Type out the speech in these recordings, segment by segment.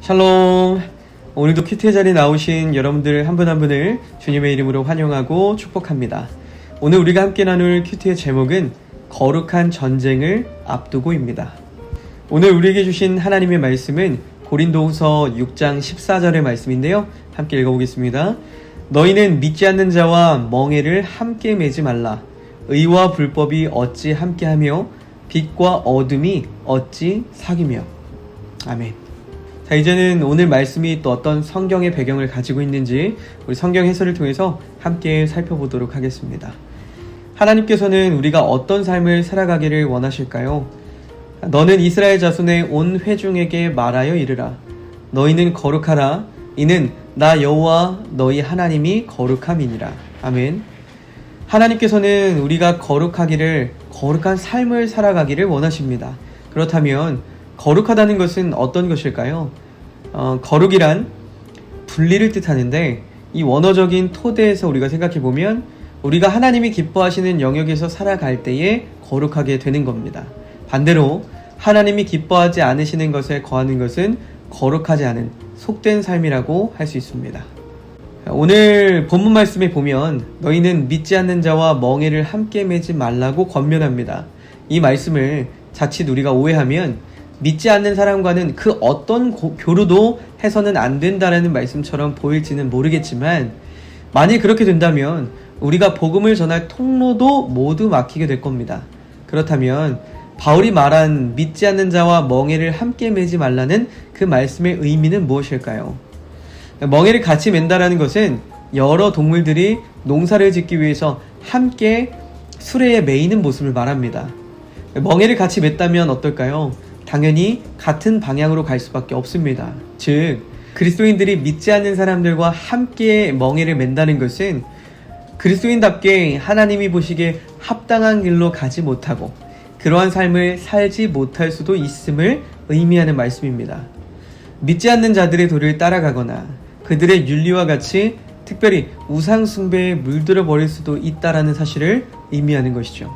샬롬. 오늘도 큐티의 자리에 나오신 여러분들 한 분 한 분을 주님의 이름으로 환영하고 축복합니다. 오늘 우리가 함께 나눌 큐티의 제목은 거룩한 전쟁을 앞두고입니다. 오늘 우리에게 주신 하나님의 말씀은 고린도후서 6장 14절의 말씀인데요. 함께 읽어보겠습니다. 너희는 믿지 않는 자와 멍에를 함께 매지 말라. 의와 불법이 어찌 함께하며 빛과 어둠이 어찌 사귀며. 아멘. 자, 이제는 오늘 말씀이 또 어떤 성경의 배경을 가지고 있는지 우리 성경 해설을 통해서 함께 살펴보도록 하겠습니다. 하나님께서는 우리가 어떤 삶을 살아가기를 원하실까요? 너는 이스라엘 자손의 온 회중에게 말하여 이르라. 너희는 거룩하라. 이는 나 여호와 너희 하나님이 거룩함이니라. 아멘. 하나님께서는 우리가 거룩한 삶을 살아가기를 원하십니다. 그렇다면 거룩하다는 것은 어떤 것일까요? 거룩이란 분리를 뜻하는데, 이 원어적인 토대에서 우리가 생각해보면 우리가 하나님이 기뻐하시는 영역에서 살아갈 때에 거룩하게 되는 겁니다. 반대로 하나님이 기뻐하지 않으시는 것에 거하는 것은 거룩하지 않은 속된 삶이라고 할 수 있습니다. 오늘 본문 말씀에 보면 너희는 믿지 않는 자와 멍에를 함께 매지 말라고 권면합니다. 이 말씀을 자칫 우리가 오해하면 믿지 않는 사람과는 그 어떤 교류도 해서는 안 된다라는 말씀처럼 보일지는 모르겠지만, 만일 그렇게 된다면 우리가 복음을 전할 통로도 모두 막히게 될 겁니다. 그렇다면 바울이 말한 믿지 않는 자와 멍에를 함께 매지 말라는 그 말씀의 의미는 무엇일까요? 멍에를 같이 맨다라는 것은 여러 동물들이 농사를 짓기 위해서 함께 수레에 매이는 모습을 말합니다. 멍에를 같이 맸다면 어떨까요? 당연히 같은 방향으로 갈 수밖에 없습니다. 즉, 그리스도인들이 믿지 않는 사람들과 함께 멍에를 맨다는 것은 그리스도인답게 하나님이 보시기에 합당한 길로 가지 못하고 그러한 삶을 살지 못할 수도 있음을 의미하는 말씀입니다. 믿지 않는 자들의 도를 따라가거나 그들의 윤리와 같이 특별히 우상 숭배에 물들어 버릴 수도 있다라는 사실을 의미하는 것이죠.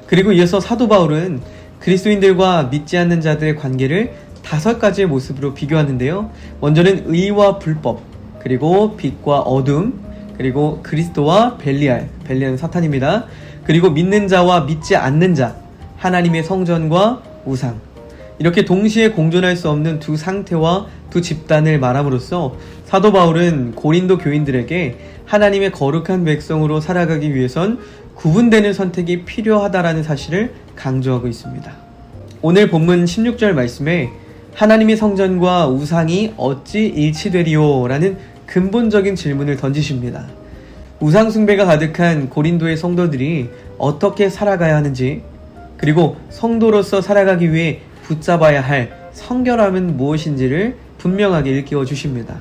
그리고 이어서 사도 바울은 그리스도인들과 믿지 않는 자들의 관계를 5가지의 모습으로 비교하는데요. 먼저는 의와 불법, 그리고 빛과 어둠, 그리고 그리스도와 벨리알, 벨리알은 사탄입니다. 그리고 믿는 자와 믿지 않는 자, 하나님의 성전과 우상, 이렇게 동시에 공존할 수 없는 두 상태와 두 집단을 말함으로써 사도 바울은 고린도 교인들에게 하나님의 거룩한 백성으로 살아가기 위해선 구분되는 선택이 필요하다라는 사실을 강조하고 있습니다. 오늘 본문 16절 말씀에 하나님의 성전과 우상이 어찌 일치되리요? 라는 근본적인 질문을 던지십니다. 우상 숭배가 가득한 고린도의 성도들이 어떻게 살아가야 하는지, 그리고 성도로서 살아가기 위해 붙잡아야 할 성결함은 무엇인지를 분명하게 일깨워 주십니다.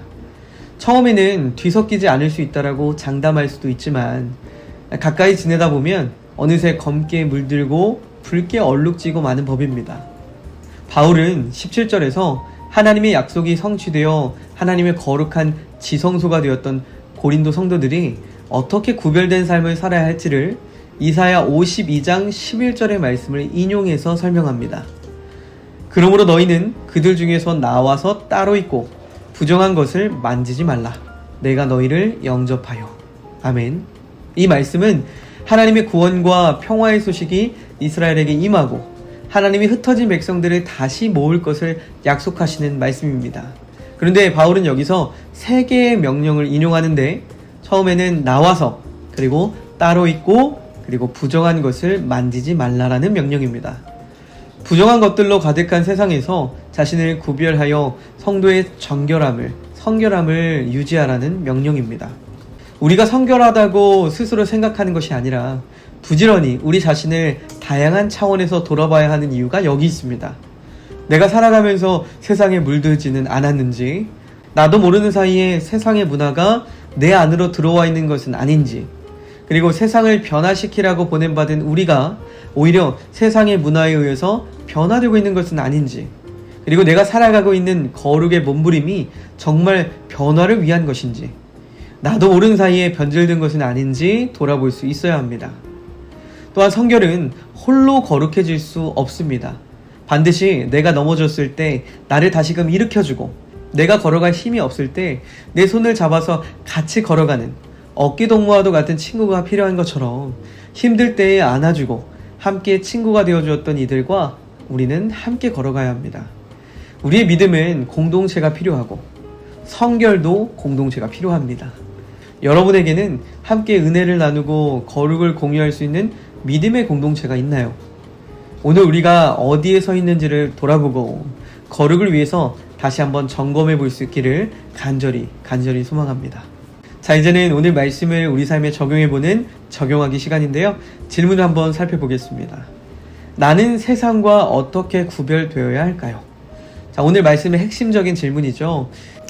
처음에는 뒤섞이지 않을 수 있다라고 장담할 수도 있지만 가까이 지내다 보면 어느새 검게 물들고 붉게 얼룩지고 마는 법입니다. 바울은 17절에서 하나님의 약속이 성취되어 하나님의 거룩한 지성소가 되었던 고린도 성도들이 어떻게 구별된 삶을 살아야 할지를 이사야 52장 11절의 말씀을 인용해서 설명합니다. 그러므로 너희는 그들 중에서 나와서 따로 있고 부정한 것을 만지지 말라. 내가 너희를 영접하여. 아멘. 이 말씀은 하나님의 구원과 평화의 소식이 이스라엘에게 임하고 하나님이 흩어진 백성들을 다시 모을 것을 약속하시는 말씀입니다. 그런데 바울은 여기서 3개의 명령을 인용하는데, 처음에는 나와서, 그리고 따로 있고, 그리고 부정한 것을 만지지 말라라는 명령입니다. 부정한 것들로 가득한 세상에서 자신을 구별하여 성도의 성결함을 유지하라는 명령입니다. 우리가 성결하다고 스스로 생각하는 것이 아니라 부지런히 우리 자신을 다양한 차원에서 돌아봐야 하는 이유가 여기 있습니다. 내가 살아가면서 세상에 물들지는 않았는지, 나도 모르는 사이에 세상의 문화가 내 안으로 들어와 있는 것은 아닌지, 그리고 세상을 변화시키라고 보냄받은 우리가 오히려 세상의 문화에 의해서 변화되고 있는 것은 아닌지, 그리고 내가 살아가고 있는 거룩의 몸부림이 정말 변화를 위한 것인지, 나도 모르는 사이에 변질된 것은 아닌지 돌아볼 수 있어야 합니다. 또한 성결은 홀로 거룩해질 수 없습니다. 반드시 내가 넘어졌을 때 나를 다시금 일으켜주고 내가 걸어갈 힘이 없을 때 내 손을 잡아서 같이 걸어가는 어깨동무와도 같은 친구가 필요한 것처럼 힘들 때에 안아주고 함께 친구가 되어주었던 이들과 우리는 함께 걸어가야 합니다. 우리의 믿음은 공동체가 필요하고 성결도 공동체가 필요합니다. 여러분에게는 함께 은혜를 나누고 거룩을 공유할 수 있는 믿음의 공동체가 있나요? 오늘 우리가 어디에 서 있는지를 돌아보고 거룩을 위해서 다시 한번 점검해 볼 수 있기를 간절히 소망합니다. 자, 이제는 오늘 말씀을 우리 삶에 적용해보는 적용하기 시간인데요. 질문을 한번 살펴보겠습니다. 나는 세상과 어떻게 구별되어야 할까요? 자, 오늘 말씀의 핵심적인 질문이죠.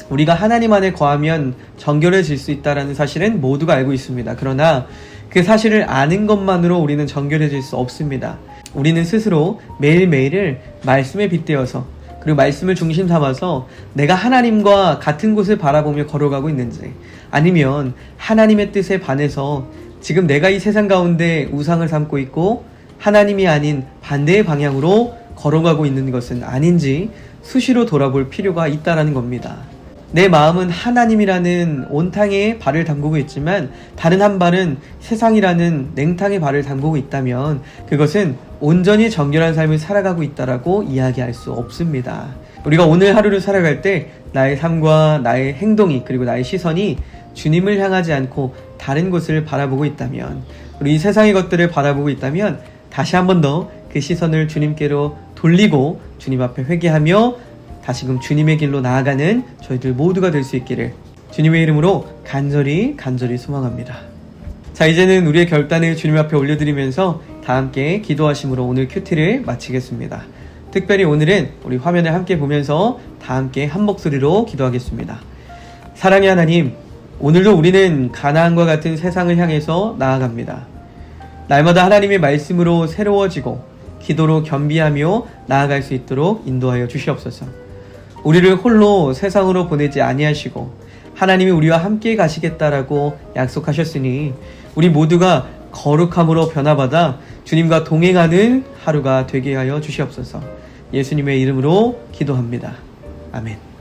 우리가 하나님 안에 거하면 정결해질 수 있다는 사실은 모두가 알고 있습니다. 그러나 그 사실을 아는 것만으로 우리는 정결해질 수 없습니다. 우리는 스스로 매일매일을 말씀에 빗대어서 그리고 말씀을 중심 삼아서 내가 하나님과 같은 곳을 바라보며 걸어가고 있는지, 아니면 하나님의 뜻에 반해서 지금 내가 이 세상 가운데 우상을 삼고 있고 하나님이 아닌 반대의 방향으로 걸어가고 있는 것은 아닌지 수시로 돌아볼 필요가 있다는 겁니다. 내 마음은 하나님이라는 온탕에 발을 담그고 있지만 다른 한 발은 세상이라는 냉탕에 발을 담그고 있다면 그것은 온전히 정결한 삶을 살아가고 있다라고 이야기할 수 없습니다. 우리가 오늘 하루를 살아갈 때 나의 삶과 나의 행동이 그리고 나의 시선이 주님을 향하지 않고 다른 곳을 바라보고 있다면, 우리 이 세상의 것들을 바라보고 있다면 다시 한 번 더 그 시선을 주님께로 돌리고 주님 앞에 회개하며 다시금 주님의 길로 나아가는 저희들 모두가 될 수 있기를 주님의 이름으로 간절히 소망합니다. 자, 이제는 우리의 결단을 주님 앞에 올려드리면서 다 함께 기도하심으로 오늘 큐티를 마치겠습니다. 특별히 오늘은 우리 화면을 함께 보면서 다 함께 한 목소리로 기도하겠습니다. 사랑의 하나님, 오늘도 우리는 가나안과 같은 세상을 향해서 나아갑니다. 날마다 하나님의 말씀으로 새로워지고 기도로 겸비하며 나아갈 수 있도록 인도하여 주시옵소서. 우리를 홀로 세상으로 보내지 아니하시고 하나님이 우리와 함께 가시겠다라고 약속하셨으니 우리 모두가 거룩함으로 변화받아 주님과 동행하는 하루가 되게 하여 주시옵소서. 예수님의 이름으로 기도합니다. 아멘.